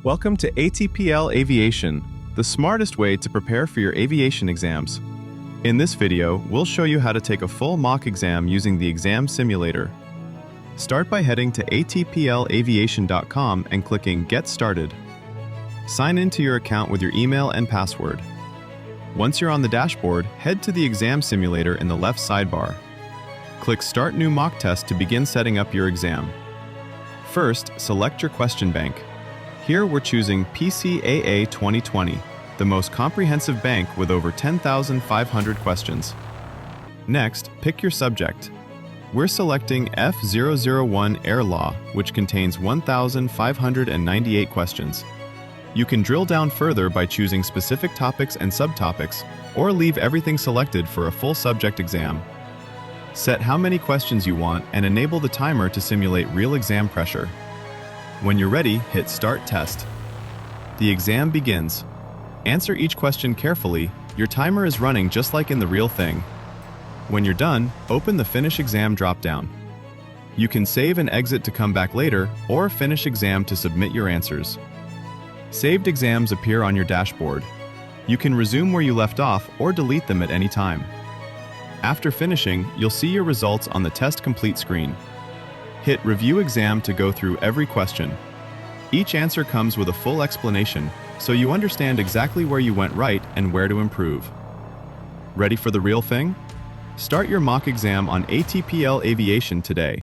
Welcome to ATPL Aviation, the smartest way to prepare for your aviation exams. In this video, we'll show you how to take a full mock exam using the exam simulator. Start by heading to atplaviation.com and clicking Get Started. Sign into your account with your email and password. Once you're on the dashboard, head to the exam simulator in the left sidebar. Click Start New Mock Test to begin setting up your exam. First, select your question bank. Here we're choosing PCAA 2020, the most comprehensive bank with over 10,500 questions. Next, pick your subject. We're selecting F001 Air Law, which contains 1,598 questions. You can drill down further by choosing specific topics and subtopics, or leave everything selected for a full subject exam. Set how many questions you want and enable the timer to simulate real exam pressure. When you're ready, hit Start Test. The exam begins. Answer each question carefully. Your timer is running just like in the real thing. When you're done, open the Finish Exam drop-down. You can save and exit to come back later, or finish exam to submit your answers. Saved exams appear on your dashboard. You can resume where you left off or delete them at any time. After finishing, you'll see your results on the Test Complete screen. Hit Review Exam to go through every question. Each answer comes with a full explanation, so you understand exactly where you went right and where to improve. Ready for the real thing? Start your mock exam on ATPL Aviation today.